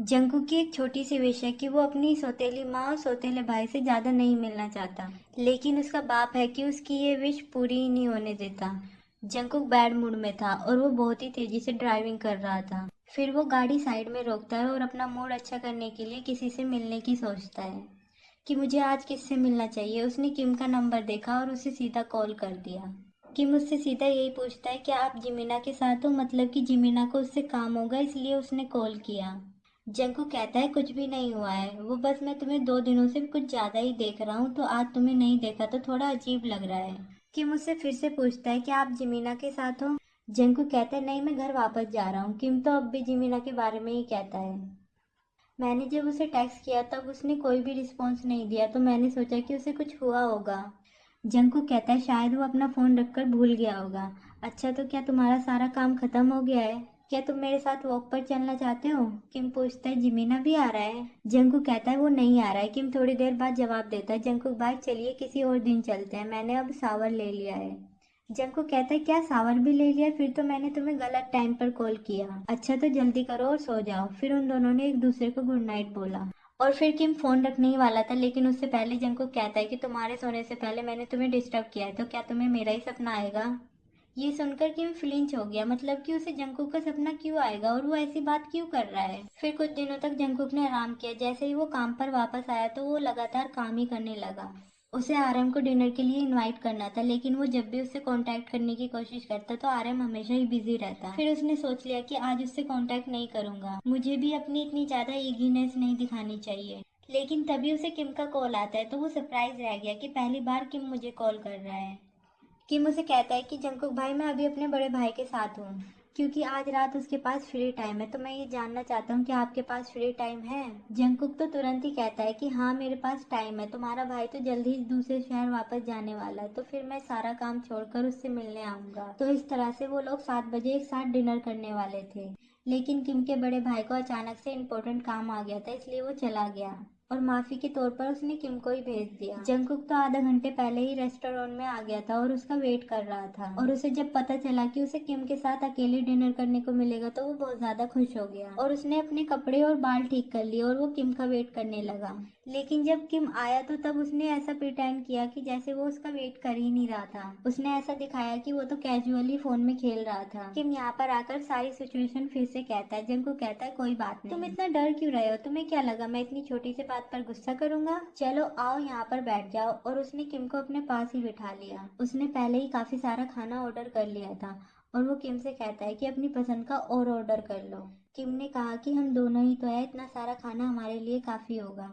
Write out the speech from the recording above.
Jungkook की एक छोटी सी विश है कि वो अपनी सौतेली माँ और सौतेले भाई से ज़्यादा नहीं मिलना चाहता, लेकिन उसका बाप है कि उसकी ये विश पूरी ही नहीं होने देता। जंगकुक बैड मूड में था और वो बहुत ही तेजी से ड्राइविंग कर रहा था। फिर वो गाड़ी साइड में रोकता है और अपना मूड अच्छा करने के लिए किसी से मिलने की सोचता है कि मुझे आज किससे मिलना चाहिए। उसने किम का नंबर देखा और उसे सीधा कॉल कर दिया। किम उससे सीधा यही पूछता है कि आप जिमीना के साथ हो, मतलब कि जिमीना को उससे काम होगा इसलिए उसने कॉल किया। जंकू कहता है कुछ भी नहीं हुआ है, वो बस मैं तुम्हें 2 दिनों से कुछ ज्यादा ही देख रहा हूँ तो आज तुम्हें नहीं देखा तो थोड़ा अजीब लग रहा है। किम उससे फिर से पूछता है कि आप जिमीना के साथ हो। जंकू कहता है नहीं, मैं घर वापस जा रहा हूँ। किम तो अब भी जिमीना के बारे में ही कहता है। मैंने जब उसे टेक्स्ट किया तब उसने कोई भी रिस्पॉन्स नहीं दिया तो मैंने सोचा कि उसे कुछ हुआ होगा। जंकू कहता है शायद वो अपना फोन रखकर भूल गया होगा। अच्छा, तो क्या तुम्हारा सारा काम खत्म हो गया है? क्या तुम मेरे साथ वॉक पर चलना चाहते हो? किम पूछता है जिमीना भी आ रहा है? जंकू कहता है वो नहीं आ रहा है। किम थोड़ी देर बाद जवाब देता है जंकू भाई चलिए किसी और दिन चलते हैं, मैंने अब शावर ले लिया है। जंकू कहता है क्या शावर भी ले लिया? फिर तो मैंने तुम्हें गलत टाइम पर कॉल किया। अच्छा, तो जल्दी करो और सो जाओ। फिर उन दोनों ने एक दूसरे को गुड नाइट बोला और फिर किम फोन रखने ही वाला था, लेकिन उससे पहले जंकू कहता है कि तुम्हारे सोने से पहले मैंने तुम्हें डिस्टर्ब किया है तो क्या तुम्हें मेरा ही सपना आएगा? ये सुनकर किम फ्लिंच हो गया, मतलब कि उसे जंकुक का सपना क्यों आएगा और वो ऐसी बात क्यों कर रहा है। फिर कुछ दिनों तक जंकुक ने आराम किया। जैसे ही वो काम पर वापस आया तो वो लगातार काम ही करने लगा। उसे आरएम को डिनर के लिए इनवाइट करना था, लेकिन वो जब भी उससे कांटेक्ट करने की कोशिश करता तो आरएम हमेशा ही बिजी रहता। फिर उसने सोच लिया कि आज उससे कांटेक्ट नहीं करूंगा, मुझे भी अपनी इतनी ज्यादा ईगीनेस नहीं दिखानी चाहिए। लेकिन तभी उसे किम का कॉल आता है तो वो सरप्राइज रह गया कि पहली बार किम मुझे कॉल कर रहा है। किम उसे कहता है कि जंकुक भाई मैं अभी अपने बड़े भाई के साथ हूँ, क्योंकि आज रात उसके पास फ्री टाइम है, तो मैं ये जानना चाहता हूँ कि आपके पास फ्री टाइम है। जंकुक तो तुरंत ही कहता है कि हाँ मेरे पास टाइम है, तुम्हारा भाई तो जल्द ही दूसरे शहर वापस जाने वाला है तो फिर मैं सारा काम छोड़कर उससे मिलने आऊंगा। तो इस तरह से वो लोग 7 बजे एक साथ डिनर करने वाले थे, लेकिन किम के बड़े भाई को अचानक से इम्पोर्टेंट काम आ गया था इसलिए वो चला गया और माफी के तौर पर उसने किम को ही भेज दिया। जंकुक तो आधा घंटे पहले ही रेस्टोरेंट में आ गया था और उसका वेट कर रहा था, और उसे जब पता चला कि उसे किम के साथ अकेले डिनर करने को मिलेगा तो वो बहुत ज्यादा खुश हो गया और उसने अपने कपड़े और बाल ठीक कर लिए और वो किम का वेट करने लगा। लेकिन जब किम आया तो तब उसने ऐसा प्रिटेंड किया कि जैसे वो उसका वेट कर ही नहीं रहा था। उसने ऐसा दिखाया कि वो तो कैजुअली फोन में खेल रहा था। किम यहाँ पर आकर सारी सिचुएशन फिर से कहता है। जंकुक कहता है कोई बात नहीं, तुम इतना डर क्यों रहे हो? तुम्हें क्या लगा मैं इतनी छोटी सी बात पर गुस्सा करूंगा? चलो आओ यहाँ पर बैठ जाओ। और उसने किम को अपने पास ही बिठा लिया। उसने पहले ही काफी सारा खाना ऑर्डर कर लिया था और वो किम से कहता है कि अपनी पसंद का और ऑर्डर कर लो। किम ने कहा कि हम दोनों ही तो है, इतना सारा खाना हमारे लिए काफी होगा।